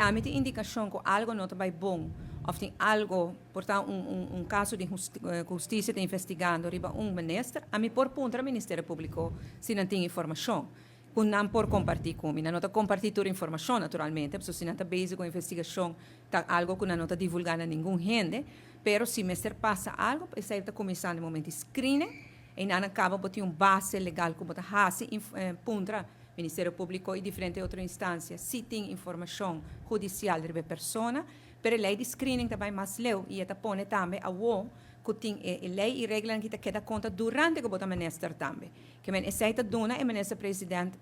há muita indicação que algo não está bem bom, ou tem algo, portanto, caso de justiça está investigando, riba ministro, a mim por ponto o Ministério Público se não tem informação. Quando não por compartilhar com não está compartilhar toda a informação, naturalmente, porque se não está base com a investigação, está algo que não está divulgando a ninguém gente, pero se ministro passa algo, essa está começando no momento de screening, e não acaba por ter base legal que está fazendo, contra Ministério Público e diferentes outras instâncias, se tem informação judicial de pessoa, pero a lei de screening também mais leu e está põe também a o que tem lei e regra que queda conta durante que bota ministro também. Que men essa dona é ministro presidente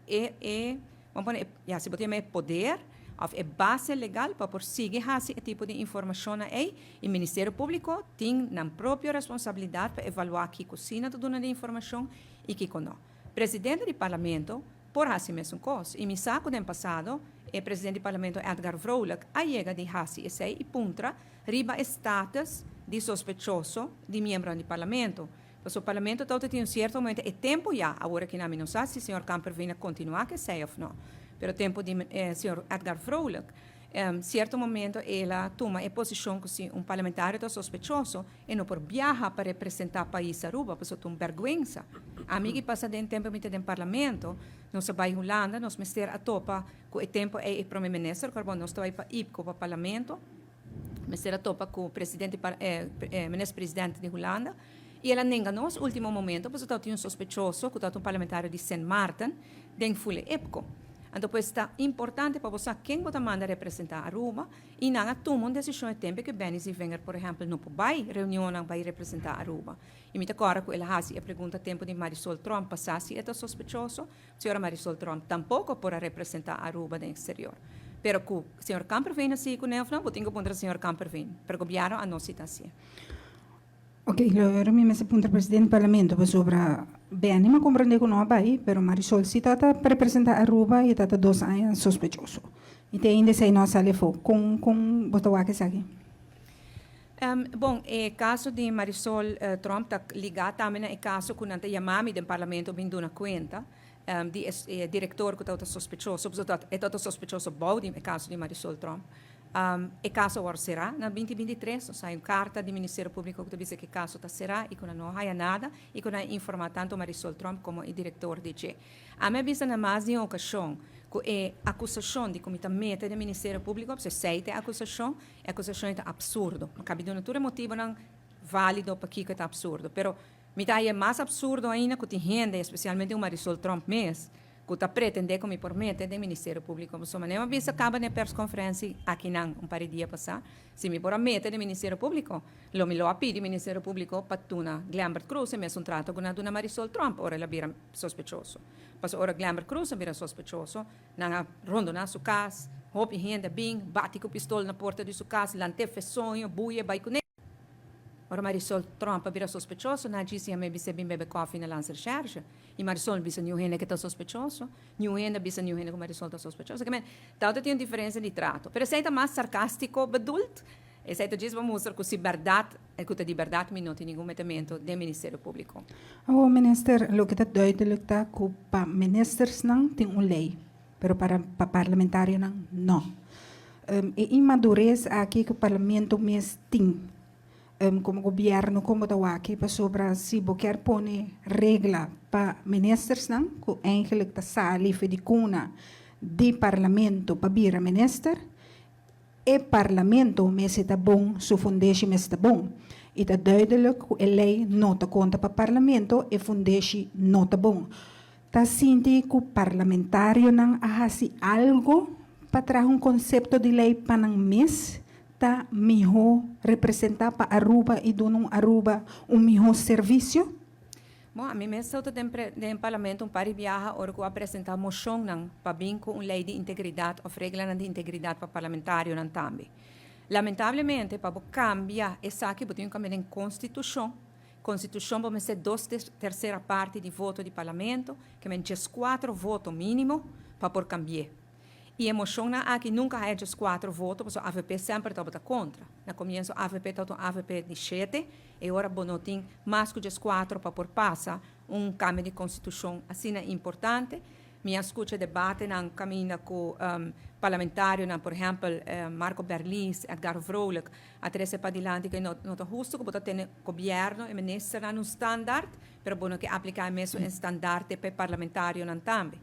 vamos pôr já se botar poder of é base legal para prosseguir esse tipo de informação aí e o Ministério Público tem na própria responsabilidade para avaliar que cocina toda dona de informação e que não. Presidente do Parlamento por essa mesma coisa. E me saco do passado, o presidente do parlamento Edgar Vrolijk, a chega de Hassi e puntra, riba status de sospechoso de membro do parlamento. Porque o parlamento todo tem certo momento, é tempo já, agora que não sabe se o senhor Camper vem a continuar, que sei ou não. Pero o tempo de senhor Edgar Vrolijk, certo momento ela toma a posição que se parlamentar está sospechoso e não por viajar para representar o país Aruba, porque tem vergonha. A mim que passa dentro tempo no parlamento, nós vai Holanda, nós mister a topa com o tempo é o primeiro-ministro, quando nós vai para IPCO para o parlamento, mister a topa com o presidente, ministro-presidente de Holanda, e ela nega nos último momento, porque tinha sospechoso, que está um parlamentar de Saint Martin, dentro fule IPCO. Então, está importante para você quem você manda representar Aruba e não toma uma decisão de tempo que Benny Wenger, por exemplo, não vai reunião não vai representar Aruba. E me agora que ele faz a pergunta tempo de Marisol Trump passar se é sospechoso, a senhora Marisol Trump tampouco pode representar Aruba no exterior. Pero que o senhor Camper vem assim com ele, não, tenho que pôr o senhor Camper vem, para governo a nossa situação. Ok, agora me se punta presidente do parlamento sobre bem, mas compreender que não vai, pero Marisol se trata para representar Aruba e trata 2 anos sospechoso. E tem ainda sei não sale fo com botar que sabe. Bom, o caso de Marisol Trump está ligado também ao caso que nanta chamami do parlamento vindo na conta de diretor que está sospechoso, é sospechoso bom o caso de Marisol Trump. O caso agora será, na 2023, sai uma carta do Ministério Público que diz que o caso será e que não há nada e que não informa tanto Marisol Trump como o diretor de G. A minha vista na mais de uma ocasião, que a acusação de comitamento do Ministério Público, se aceita a acusação é absurdo. Não cabe de nenhum motivo não válido para que é absurdo. Pero, me dá é mais absurdo ainda que tem gente, especialmente o Marisol Trump mesmo, que está pretendendo que me promete do Ministério Público. Mas, uma vez acaba na press-conferência aqui não, par de dias passar, se me promete do Ministério Público, me lo pede o Ministério Público para tuna Glambert Cruz, e mesmo trato com a dona Marisol Trump, ora ela vira sospechoso. Mas ora Glambert Cruz vira sospechoso, na rondo na sua casa, roupa gente bem, bate com pistola na porta de sua casa, lante sonho, buia, vai com ele. Ora Marisol Trump vira sospechoso, na disse a me bise bim bebe coffee na lança recherche, e Marisol bisa new hene que está sospechoso, new hene bisa new hene que Marisol está sospechoso. Que talvez tenha diferença de trato. Pero se é mais sarcástico, bedult, e se diz vamos mostrar que se verdade, é que de verdade me não tem nenhum metimento do Ministério Público. O minister, o que está duidelijk está que para ministers não tem uma lei, pero para parlamentário não. E imadurez aqui que o parlamento mesmo tem. Como governo, como está aqui, para sobre se quer pôr regra para ministers, não, que eigenlijk está salive de cuna de parlamento para vir a minister, e parlamento mesmo está bom, sua fundação mesmo está bom. E está duidelijk que a lei não está conta para parlamento e fundação não está bom. Está sentindo que o parlamentário não faz algo para trazer conceito de lei para não mês, está melhor representar para Aruba e donar Aruba melhor serviço? Bom, a mim mesmo estou no parlamento par de viajar ora que apresentar moção para vir com uma lei de integridade ou regra de integridade para parlamentário também. Lamentavelmente, para cambiar essa aqui, tem que cambiar em Constituição. Constituição vai ser 2/3 parte de voto do parlamento, que é 4 votos mínimo para por cambiar. E a moção aqui nunca é 4 votos, porque a AVP sempre está contra. No começo, a AVP está AVP de 7, e agora não mais que 4 para por passar cambio de Constituição. Assim é importante, mi escucha debate na cammina com parlamentário, na, por exemplo, Marco Berlis, Edgar Vrolijk, a trece pa dilante que não está justo que pode ter governo e ministro na um standard, pero bueno que aplicar mesmo em standard para parlamentário não também.